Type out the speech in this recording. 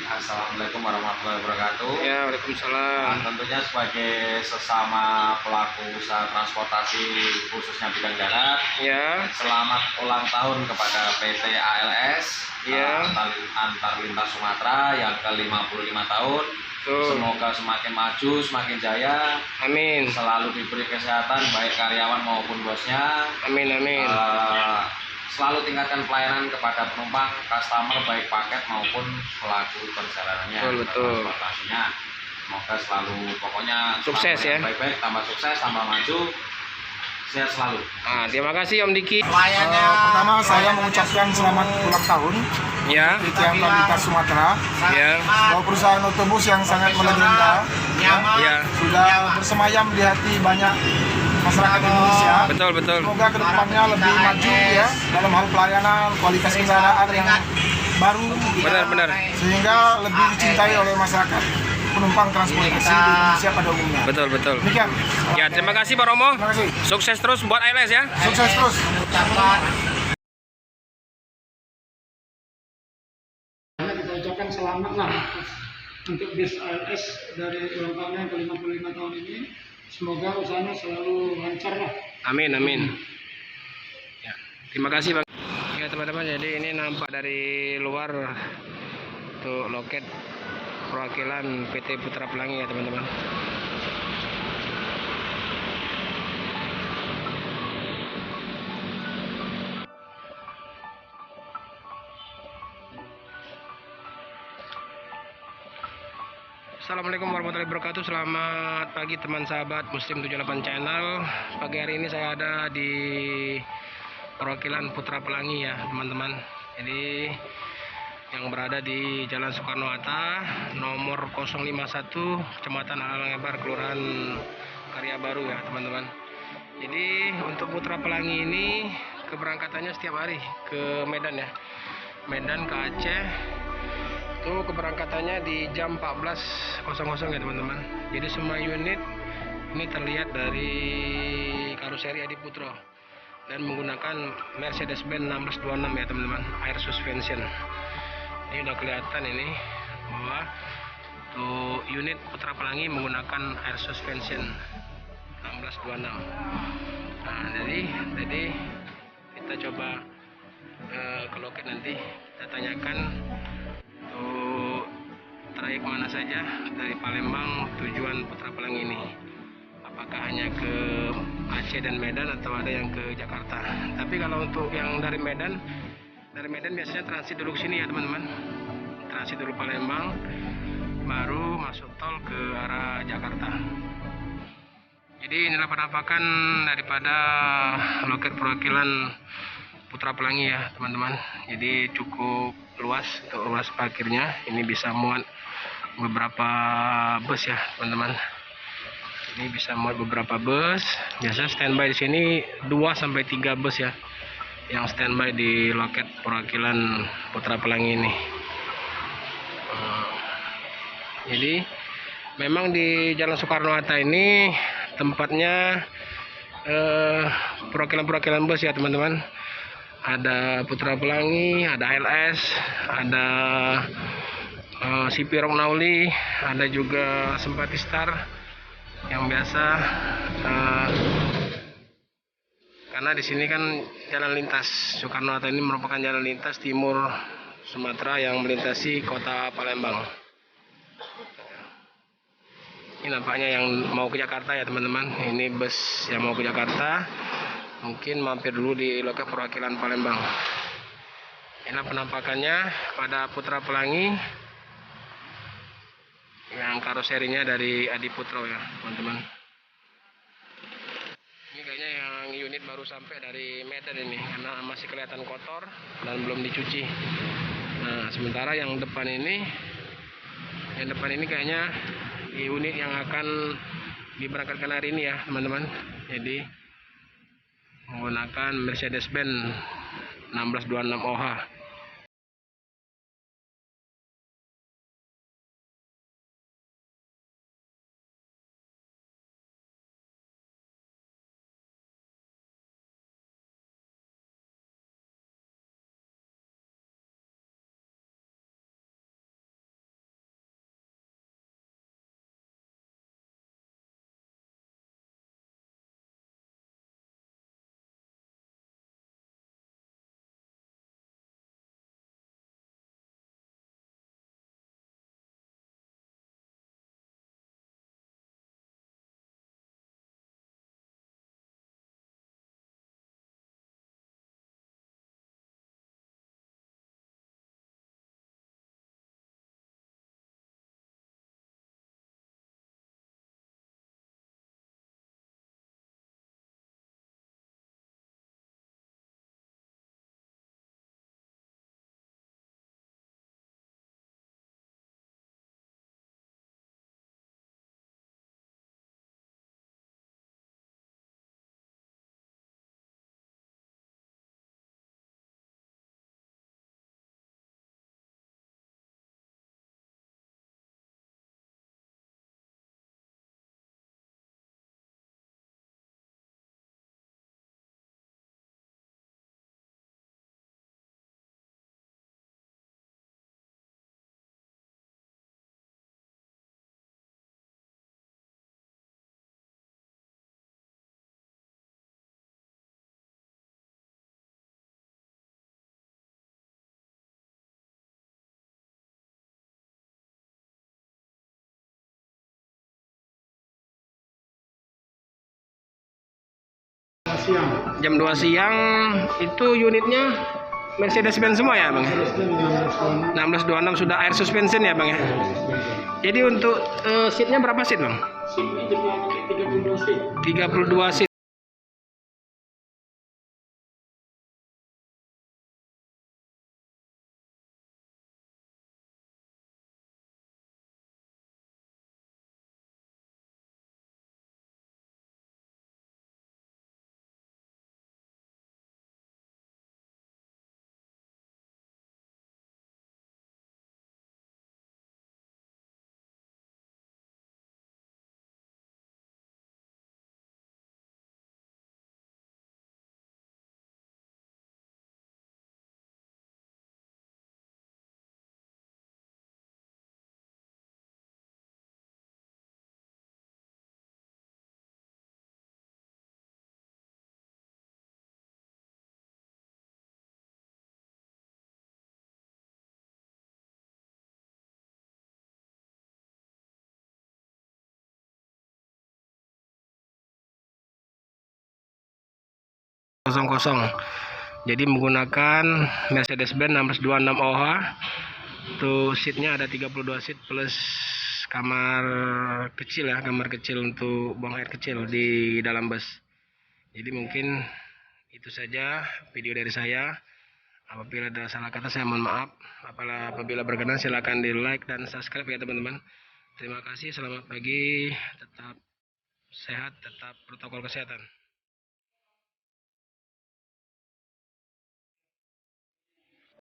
Assalamualaikum warahmatullahi wabarakatuh. Ya, waalaikumsalam. Tentunya sebagai sesama pelaku usaha transportasi khususnya bidang darat, Ya, selamat ulang tahun kepada PT ALS ya. Antar Lintas Sumatera yang ke-55 tahun. Tuh. Semoga semakin maju, semakin jaya. Amin. Selalu diberi kesehatan baik karyawan maupun bosnya. Amin, amin. Selalu tingkatkan pelayanan kepada penumpang, customer baik paket maupun pelaku perjalanannya, Betul. transportasinya. Semoga selalu, pokoknya sukses ya. Baik-baik, tambah sukses, tambah maju, sehat selalu. Terima kasih Om Diki. Pertama saya mengucapkan selamat ulang tahun Ya. PT Antar Lintas Sumatera. Ya. Sebuah perusahaan otobus yang sangat melegenda, Ya. sudah bersemayam di hati banyak masyarakat Indonesia. Betul. Semoga kedepannya lebih maju ya dalam hal pelayanan, kualitas kendaraan yang baru, Benar. sehingga lebih dicintai oleh masyarakat penumpang transportasi di Indonesia pada umumnya. Betul. Demikian. Ya, terima kasih Pak Romo. Terima kasih. Sukses terus buat ALS ya. Sukses terus. Kita ucapkan selamat lah untuk bis ALS dari ulang tahun yang ke-55 tahun ini. Semoga usahanya selalu lancar lah. Amin. Ya, terima kasih Bang. Ya teman-teman, jadi ini nampak dari luar untuk loket perwakilan PT Putra Pelangi ya teman-teman. Assalamualaikum warahmatullahi wabarakatuh. Selamat pagi teman sahabat Muslim 78 Channel. Pagi hari ini saya ada di perwakilan Putra Pelangi ya teman-teman. Jadi yang berada di Jalan Soekarno-Hatta nomor 051 Kecamatan Alang-Lebar, Kelurahan Karya Baru ya teman-teman. Jadi untuk Putra Pelangi ini keberangkatannya setiap hari ke Medan ya, Medan ke Aceh. Itu keberangkatannya di jam 14.00 ya teman-teman. Jadi semua unit ini terlihat dari karoseri Adi Putro dan menggunakan Mercedes-Benz 1626 ya teman-teman, air suspension. Ini udah kelihatan ini bahwa untuk unit Putra Pelangi menggunakan air suspension 1626. Nah, jadi kita coba ke loket, nanti kita tanyakan untuk trayek mana saja dari Palembang tujuan Putra Pelangi ini. Apakah hanya ke Aceh dan Medan atau ada yang ke Jakarta? Tapi kalau untuk yang dari Medan biasanya transit dulu ke sini ya teman-teman. Transit dulu Palembang, baru masuk tol ke arah Jakarta. Jadi inilah penampakan daripada loket perwakilan Putra Pelangi ya teman-teman. Jadi cukup luas untuk ruas parkirnya. Ini bisa muat beberapa bus ya teman-teman. Ini bisa muat beberapa bus. Biasa standby di sini 2-3 bus ya yang standby di loket perwakilan Putra Pelangi ini. Jadi memang di Jalan Soekarno-Hatta ini tempatnya perwakilan bus ya teman-teman. Ada Putra Pelangi, ada ALS, ada CP Rognauli, ada juga Simpati Star yang biasa, karena di sini kan jalan lintas Soekarno-Hatta ini merupakan jalan lintas timur Sumatera yang melintasi kota Palembang. Ini nampaknya yang mau ke Jakarta ya teman-teman. Ini bus yang mau ke Jakarta, mungkin mampir dulu di loket perwakilan Palembang. Inilah penampakannya pada Putra Pelangi yang karoserinya dari Adi Putro ya teman-teman. Ini kayaknya yang unit baru sampai dari Medan ini, karena masih kelihatan kotor dan belum dicuci. Nah, sementara yang depan ini kayaknya unit yang akan diberangkatkan hari ini ya teman-teman. Jadi menggunakan Mercedes-Benz 1626 OH. siang. Jam 2 siang itu unitnya Mercedes-Benz semua ya, Bang? Mercedes-Benz 1626 sudah air suspension ya, Bang ya? Jadi untuk seatnya berapa seat, Bang? Sini kita pakai 32 seat. 32 seat. Kosong. Jadi menggunakan Mercedes-Benz 1626 OH. Tuh seatnya ada 32 seat plus kamar kecil ya, kamar kecil untuk buang air kecil di dalam bus. Jadi mungkin itu saja video dari saya. Apabila ada salah kata saya mohon maaf. Apabila berkenan silakan di like dan subscribe ya teman-teman. Terima kasih, selamat pagi, tetap sehat, tetap protokol kesehatan.